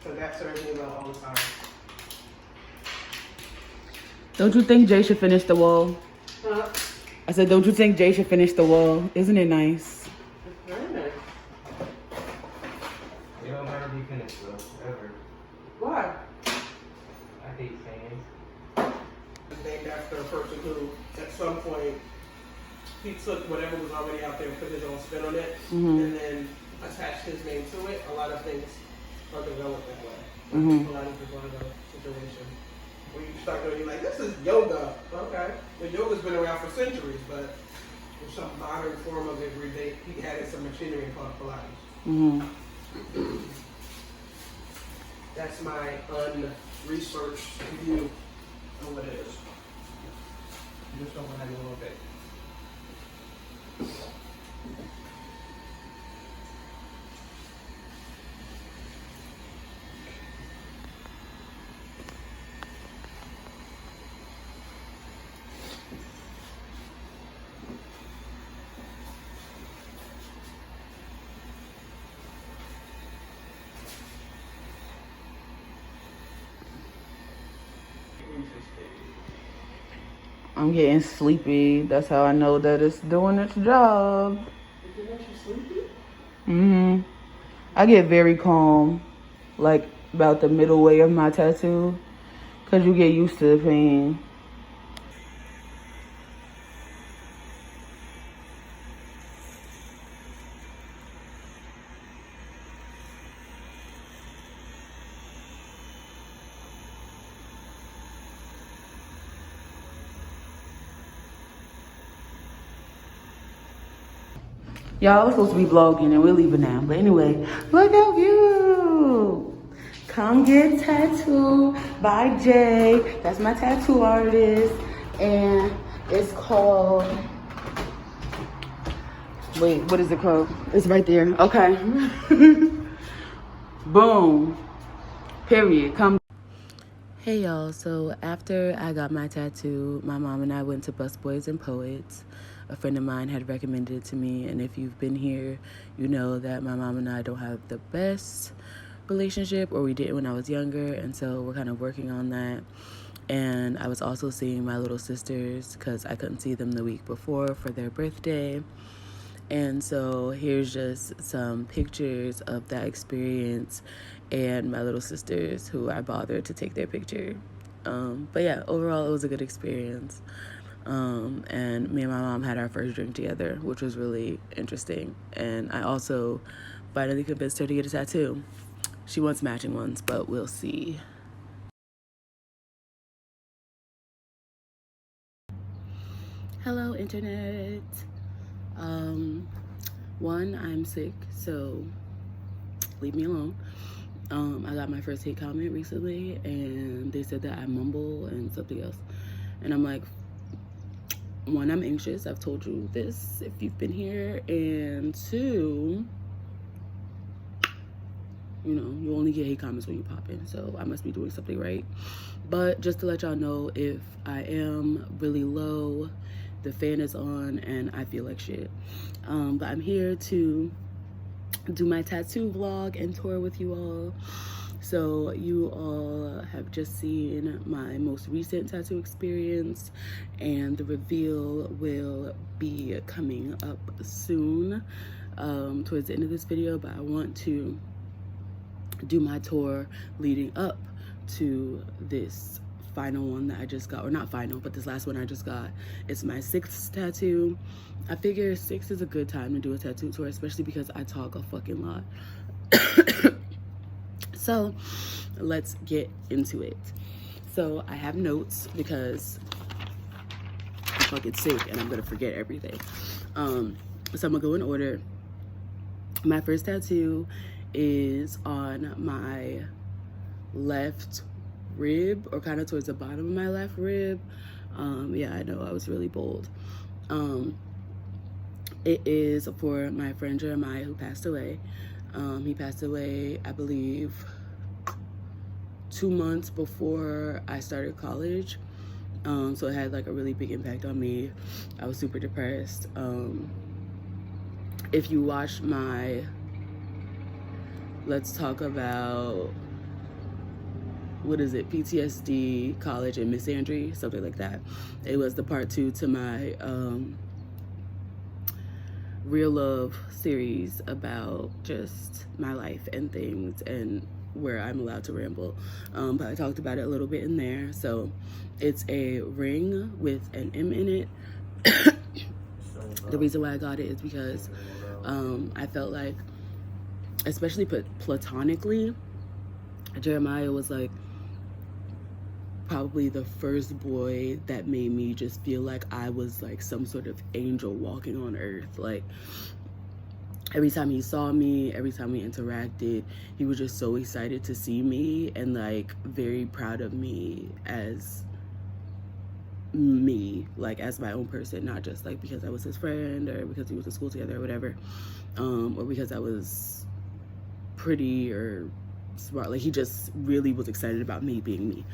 So that serves me well all the time. Don't you think Jay should finish the wall? Huh? I said, don't you think Jay should finish the wall? Isn't it nice? It's very nice. It don't matter if you finish though, ever. Why? I hate saying. It's named after a person who, at some point, he took whatever was already out there and put his own spin on it, and then attached his name to it. A lot of things are developed that way. A lot of people in a situation where you start going, you're like, this is yoga. Okay. The yoga's been around for centuries, but there's some modern form of it where he added some machinery called Pilates. That's my unresearched view of what it is. Just over that a little bit. I'm getting sleepy. That's how I know that it's doing its job. Did it make you sleepy? I get very calm, like about the middle way of my tattoo, because you get used to the pain. Y'all, I was supposed to be vlogging and we're leaving now. But anyway, look at you. Come get tattooed by Jay. That's my tattoo artist. And it's called, wait, what is it called? It's right there. Okay. Boom. Period. Come. Hey y'all, so after I got my tattoo, my mom and I went to Busboys and Poets. A friend of mine had recommended it to me, and if you've been here, you know that my mom and I don't have the best relationship, or we did when I was younger, and so we're kind of working on that. And I was also seeing my little sisters because I couldn't see them the week before for their birthday. And so here's just some pictures of that experience and my little sisters who I bothered to take their picture. But yeah, overall it was a good experience. And me and my mom had our first drink together, which was really interesting. And I also finally convinced her to get a tattoo. She wants matching ones, but we'll see. Hello, internet. One, I'm sick, so leave me alone. I got my first hate comment recently, and they said that I mumble and something else. And I'm like, one, I'm anxious. I've told you this if you've been here. And two, you know, you only get hate comments when you pop in, so I must be doing something right. But just to let y'all know, if I am really low, the fan is on and I feel like shit. But I'm here to do my tattoo vlog and tour with you all. So you all have just seen my most recent tattoo experience, and the reveal will be coming up soon, towards the end of this video. But I want to do my tour leading up to this final one that I just got, or not final, but this last one I just got. It's my 6th tattoo. I figure 6 is a good time to do a tattoo tour, especially because I talk a fucking lot. So let's get into it. So I have notes because I'm fucking sick and I'm gonna forget everything. So I'm gonna go in order. My first tattoo is on my left rib, or kind of towards the bottom of my left rib. Yeah, I know I was really bold. It is for my friend Jeremiah, who passed away. He passed away, I believe, 2 months before I started college. So it had like a really big impact on me. I was super depressed. If you watch my Let's Talk About PTSD college and misandry, something like that. It was the part 2 to my real love series about just my life and things and where I'm allowed to ramble. But I talked about it a little bit in there. So it's a ring with an M in it. The reason why I got it is because I felt like, especially platonically, Jeremiah was like probably the first boy that made me just feel like I was like some sort of angel walking on earth. Like every time he saw me, every time we interacted, he was just so excited to see me and like very proud of me as my own person, not just like because I was his friend or because we went to school together or whatever, or because I was pretty or smart. Like he just really was excited about me being me.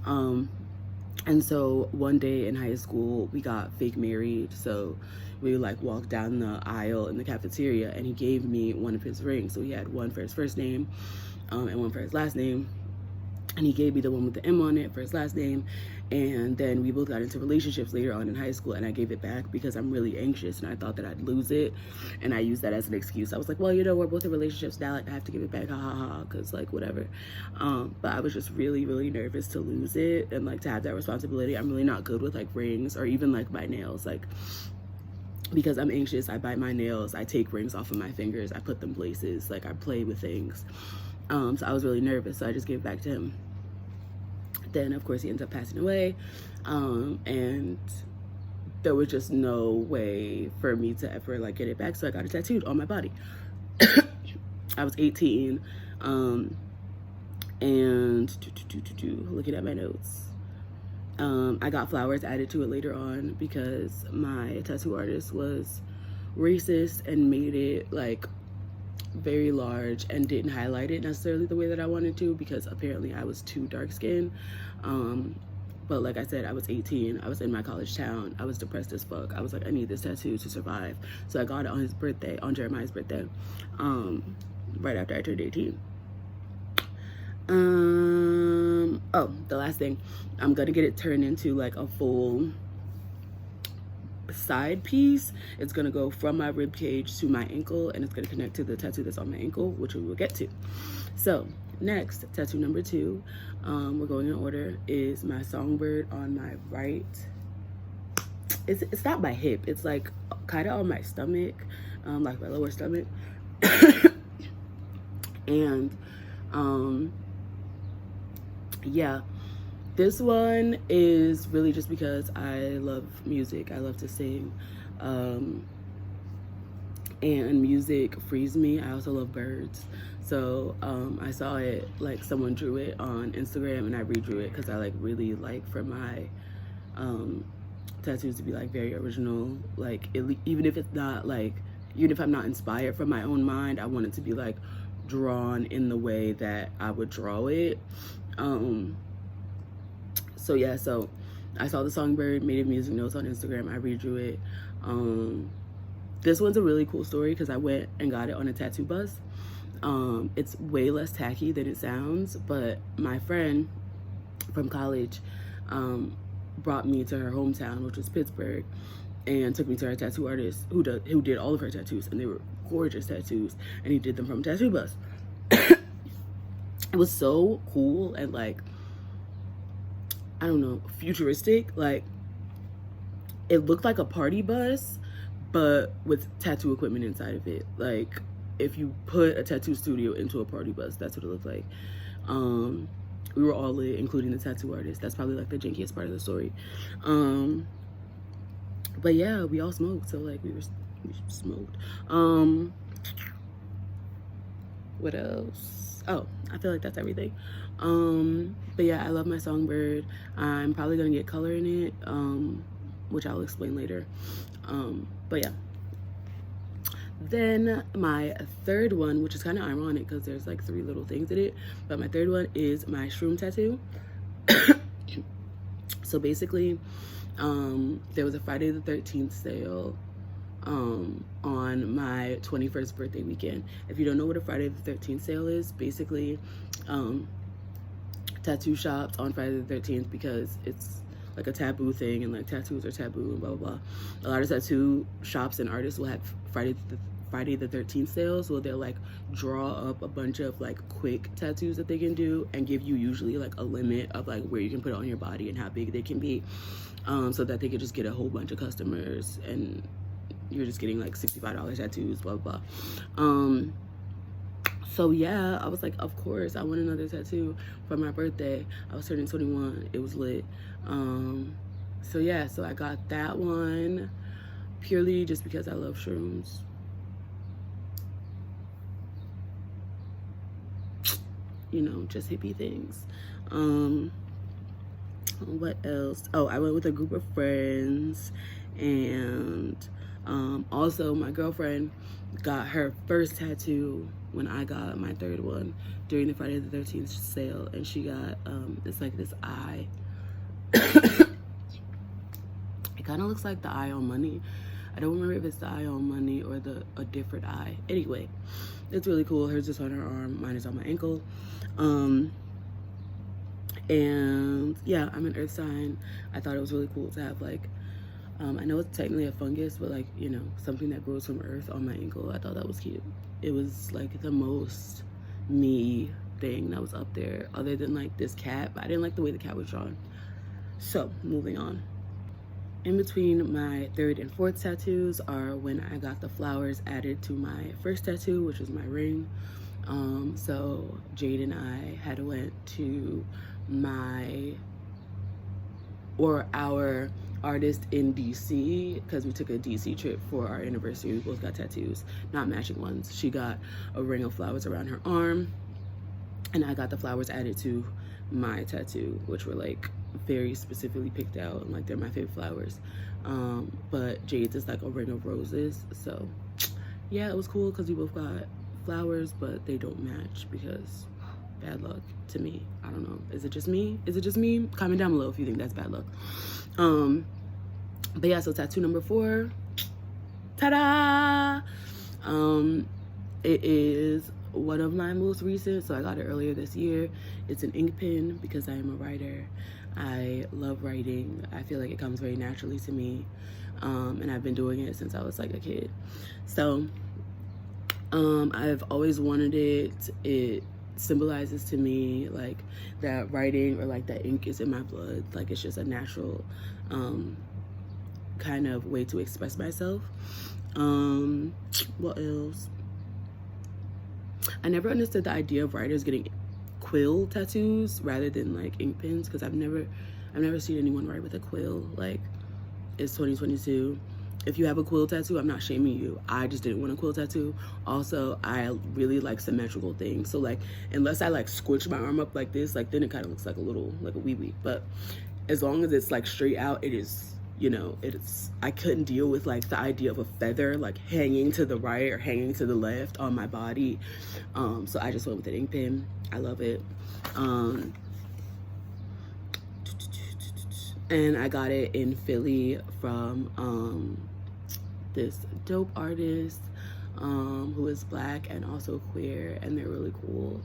And so one day in high school we got fake married, so we like walked down the aisle in the cafeteria and he gave me one of his rings. So he had one for his first name and one for his last name, and he gave me the one with the M on it for his last name. And then we both got into relationships later on in high school, and I gave it back because I'm really anxious and I thought that I'd lose it, and I used that as an excuse. I was like, well, you know, we're both in relationships now, like I have to give it back, ha ha ha, because like whatever. But I was just really, really nervous to lose it and like to have that responsibility. I'm really not good with like rings or even like my nails, like because I'm anxious, I bite my nails, I take rings off of my fingers, I put them places, like I play with things. So I was really nervous, so I just gave it back to him. Then of course he ends up passing away, and there was just no way for me to ever like get it back, so I got it tattooed on my body. I was 18, and looking at my notes, I got flowers added to it later on because my tattoo artist was racist and made it like very large and didn't highlight it necessarily the way that I wanted to, because apparently I was too dark skinned. But like I said, I was 18, I was in my college town, I was depressed as fuck. I was like, I need this tattoo to survive. So I got it on his birthday, on Jeremiah's birthday, right after I turned 18. Oh, the last thing, I'm gonna get it turned into like a full side piece. It's gonna go from my rib cage to my ankle, and it's gonna connect to the tattoo that's on my ankle, which we will get to. So next, tattoo number 2, we're going in order, is my songbird on my right. It's not my hip, it's like kind of on my stomach, like my lower stomach. And yeah, this one is really just because I love music. I love to sing, and music frees me. I also love birds. So I saw it, like someone drew it on Instagram, and I redrew it because I like really like for my tattoos to be like very original. Like even if it's not like, even if I'm not inspired from my own mind, I want it to be like drawn in the way that I would draw it. So yeah, so I saw the songbird, made it music notes on Instagram, I redrew it. This one's a really cool story because I went and got it on a tattoo bus. It's way less tacky than it sounds, but my friend from college brought me to her hometown, which was Pittsburgh, and took me to her tattoo artist who did all of her tattoos, and they were gorgeous tattoos, and he did them from a tattoo bus. It was so cool and like, I don't know, futuristic. Like it looked like a party bus, but with tattoo equipment inside of it. Like if you put a tattoo studio into a party bus, that's what it looked like. We were all lit, including the tattoo artist. That's probably like the jankiest part of the story. But yeah, we all smoked, so like we smoked. What else? Oh, I feel like that's everything. But yeah, I love my songbird. I'm probably gonna get color in it, which I'll explain later. But yeah. Then my third one, which is kind of ironic because there's like 3 little things in it, but my third one is my shroom tattoo. So basically, there was a Friday the 13th sale on my 21st birthday weekend. If you don't know what a Friday the 13th sale is, basically tattoo shops on Friday the 13th because it's like a taboo thing, and like tattoos are taboo and blah blah blah. A lot of tattoo shops and artists will have Friday the 13th sales, where they'll like draw up a bunch of like quick tattoos that they can do and give you usually like a limit of like where you can put it on your body and how big they can be, so that they could just get a whole bunch of customers and you're just getting like $65 tattoos, blah blah. So yeah, I was like, of course I want another tattoo for my birthday. I was turning 21. It was lit. So yeah, so I got that one purely just because I love shrooms. You know, just hippie things. What else? Oh, I went with a group of friends, and also my girlfriend got her first tattoo when I got my third one during the Friday the 13th sale, and she got it's like this eye. It kind of looks like the eye on money. I don't remember if it's the eye on money or a different eye. Anyway, it's really cool. Hers is on her arm, mine is on my ankle. And yeah, I'm an earth sign. I thought it was really cool to have like, I know it's technically a fungus, but like, you know, something that grows from earth on my ankle. I thought that was cute. It was like the most me thing that was up there, other than like this cat. But I didn't like the way the cat was drawn. So moving on. In between my third and fourth tattoos are when I got the flowers added to my first tattoo, which was my ring. So Jade and I had went to our artist in DC, because we took a DC trip for our anniversary. We both got tattoos, not matching ones. She got a ring of flowers around her arm, and I got the flowers added to my tattoo, which were like very specifically picked out, and like they're my favorite flowers. But Jade's is like a ring of roses. So yeah, it was cool because we both got flowers, but they don't match because bad luck to me. I don't know. Is it just me? Is it just me? Comment down below if you think that's bad luck. But yeah, so tattoo number 4, ta-da! It is one of my most recent, so I got it earlier this year. It's an ink pen because I am a writer. I love writing. I feel like it comes very naturally to me, and I've been doing it since I was like a kid. So I've always wanted it. It symbolizes to me like that writing or like that ink is in my blood. Like it's just a natural kind of way to express myself. What else? I never understood the idea of writers getting quill tattoos rather than like ink pens, because I've never seen anyone write with a quill. Like, it's 2022. If you have a quill tattoo, I'm not shaming you. I just didn't want a quill tattoo. Also, I really like symmetrical things. So like, unless I like squish my arm up like this, like then it kind of looks like a little, like a wee-wee. But as long as it's like straight out, it is, you know, it's, I couldn't deal with like the idea of a feather like hanging to the right or hanging to the left on my body. So I just went with an ink pen. I love it. And I got it in Philly from this dope artist who is Black and also queer, and they're really cool.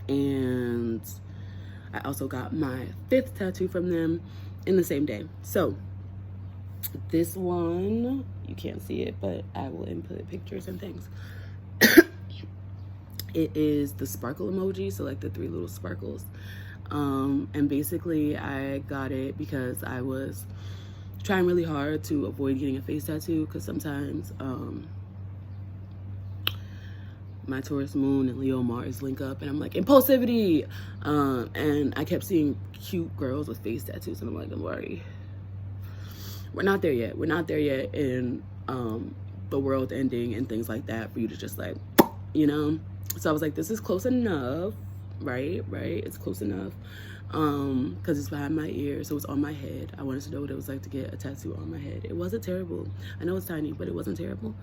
And I also got my 5th tattoo from them in the same day. So this one, you can't see it, but I will input pictures and things. It is the sparkle emoji, so like the 3 little sparkles. And basically I got it because I was trying really hard to avoid getting a face tattoo, because sometimes my Taurus moon and Leo Mars link up and I'm like, impulsivity. And I kept seeing cute girls with face tattoos and I'm like, don't worry, we're not there yet. We're not there yet in the world ending and things like that for you to just like, you know. So I was like, this is close enough, right? It's close enough, because it's behind my ear, so it's on my head. I wanted to know what it was like to get a tattoo on my head. It wasn't terrible. I know it's tiny, but it wasn't terrible.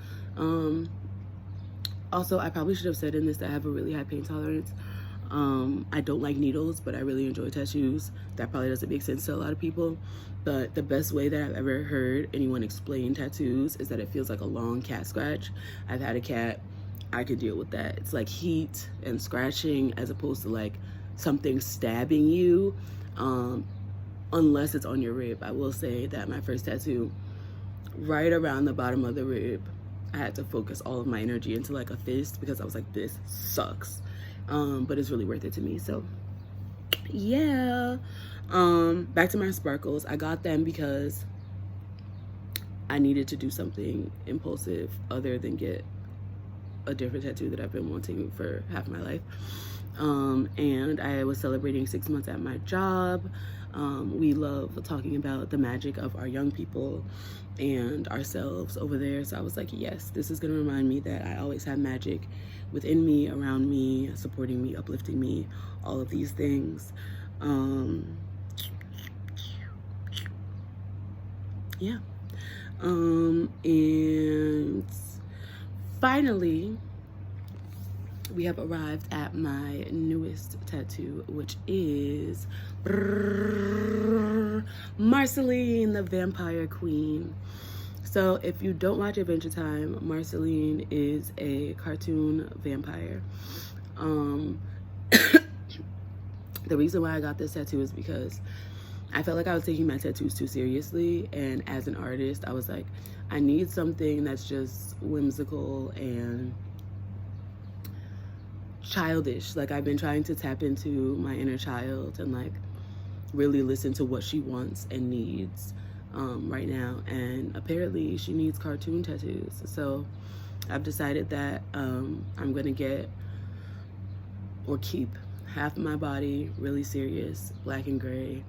Also, I probably should have said in this that I have a really high pain tolerance. I don't like needles, but I really enjoy tattoos. That probably doesn't make sense to a lot of people, but the best way that I've ever heard anyone explain tattoos is that it feels like a long cat scratch. I've had a cat I could deal with that. It's like heat and scratching as opposed to like something stabbing you, unless it's on your rib. I will say that my first tattoo, right around the bottom of the rib, I had to focus all of my energy into like a fist because I was like, this sucks. But it's really worth it to me. So yeah. Back to my sparkles. I got them because I needed to do something impulsive other than get a different tattoo that I've been wanting for half my life. And I was celebrating 6 months at my job. We love talking about the magic of our young people and ourselves over there. So I was like, yes, this is going to remind me that I always have magic within me, around me, supporting me, uplifting me, all of these things. Yeah. And finally, we have arrived at my newest tattoo, which is Marceline, the Vampire Queen. So if you don't watch Adventure Time, Marceline is a cartoon vampire. The reason why I got this tattoo is because I felt like I was taking my tattoos too seriously, and as an artist, I was like, I need something that's just whimsical and childish. Like, I've been trying to tap into my inner child and like really listen to what she wants and needs right now, and apparently she needs cartoon tattoos. So I've decided that I'm gonna get or keep half of my body really serious, black and gray.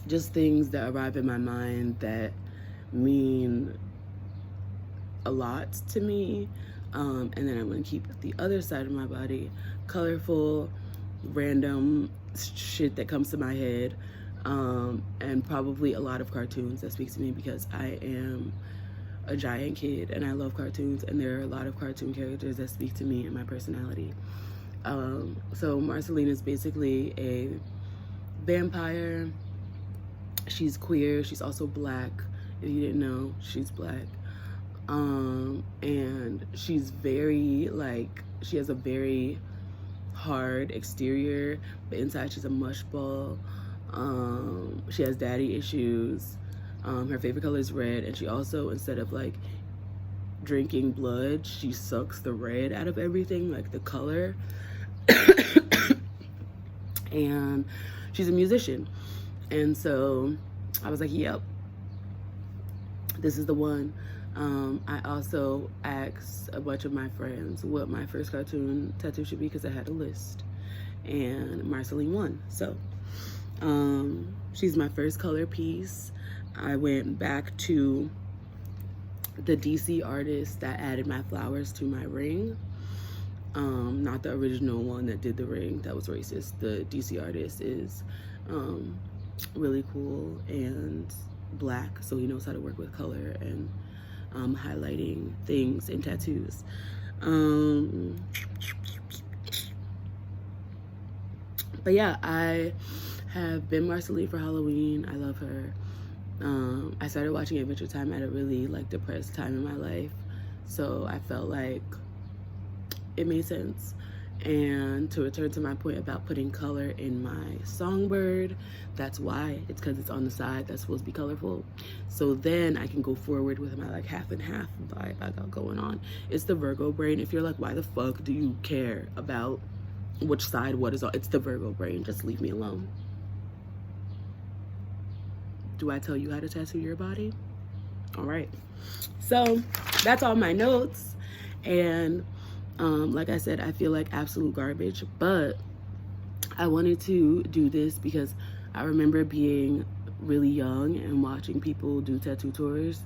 Just things that arrive in my mind that mean a lot to me. And then I'm gonna keep the other side of my body colorful, random shit that comes to my head, and probably a lot of cartoons that speak to me because I am a giant kid and I love cartoons, and there are a lot of cartoon characters that speak to me and my personality. So Marceline is basically a vampire. She's queer. She's also black. If you didn't know, she's black. And she's very, like, she has a very hard exterior, but inside she's a mush ball. She has daddy issues. Her favorite color is red, and she also, instead of like drinking blood, she sucks the red out of everything, like the color. And she's a musician, and so I was like, yep, this is the one. I also asked a bunch of my friends what my first cartoon tattoo should be because I had a list, and Marceline won. So she's my first color piece. I went back to the DC artist that added my flowers to my ring. Not the original one that did the ring, that was racist. The DC artist is really cool and black, so he knows how to work with color and highlighting things in tattoos. But yeah, I have been Marceline for Halloween. I love her. I started watching Adventure Time at a really like depressed time in my life, so I felt like it made sense. And to return to my point about putting color in my songbird, that's why. It's because it's on the side that's supposed to be colorful, so then I can go forward with my like half and half vibe I got going on. It's the Virgo brain. If you're like, why the fuck do you care about which side what is on? It's the Virgo brain. Just leave me alone. Do I tell you how to tattoo your body? All right, so that's all my notes. And like I said, I feel like absolute garbage, but I wanted to do this because I remember being really young and watching people do tattoo tours,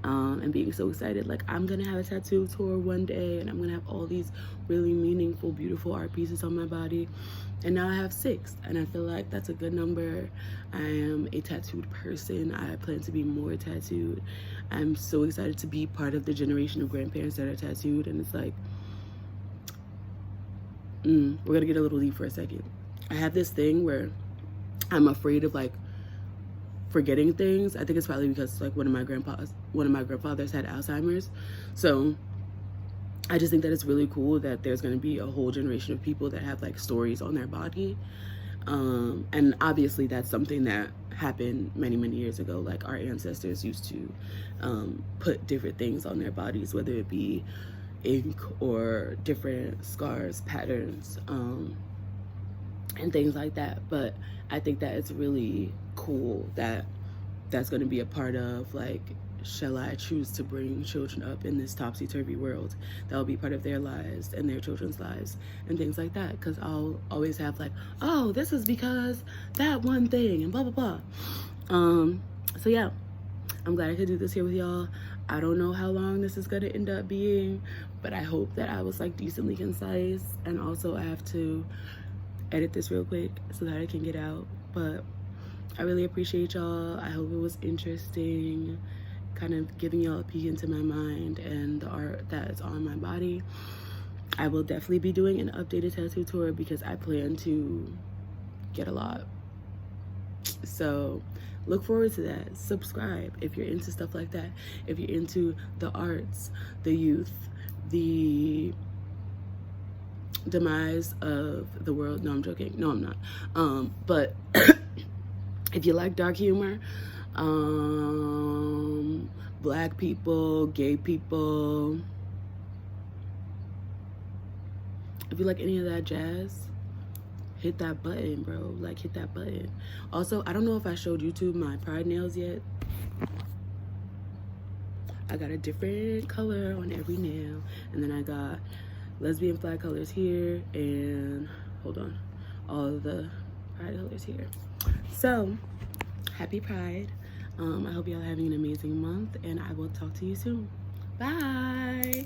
and being so excited, like, I'm gonna have a tattoo tour one day and I'm gonna have all these really meaningful, beautiful art pieces on my body. And now I have 6, and I feel like that's a good number. I am a tattooed person. I plan to be more tattooed. I'm so excited to be part of the generation of grandparents that are tattooed, and it's like, we're gonna get a little deep for a second. I have this thing where I'm afraid of like forgetting things. I think it's probably because like one of my grandfathers had Alzheimer's. So I just think that it's really cool that there's going to be a whole generation of people that have like stories on their body. And obviously that's something that happened many years ago. Like our ancestors used to put different things on their bodies, whether it be ink or different scars, patterns, and things like that. But I think that it's really cool that that's going to be a part of, like, shall I choose to bring children up in this topsy-turvy world, that will be part of their lives and their children's lives and things like that. Because I'll always have like, oh, this is because that one thing and blah blah blah. So yeah, I'm glad I could do this here with y'all. I don't know how long this is gonna end up being, but I hope that I was like decently concise. And also I have to edit this real quick so that I can get out. But I really appreciate y'all. I hope it was interesting, kind of giving y'all a peek into my mind and the art that is on my body. I will definitely be doing an updated tattoo tour because I plan to get a lot. So look forward to that. Subscribe if you're into stuff like that. If you're into the arts, the youth, the demise of the world. No, I'm joking. No, I'm not. But if you like dark humor, black people, gay people, if you like any of that jazz, hit that button, bro. Like, hit that button. Also, I don't know if I showed YouTube my pride nails yet. I got a different color on every nail, and then I got lesbian flag colors here, and hold on, all of the pride colors here. So happy Pride. I hope y'all are having an amazing month, and I will talk to you soon. Bye.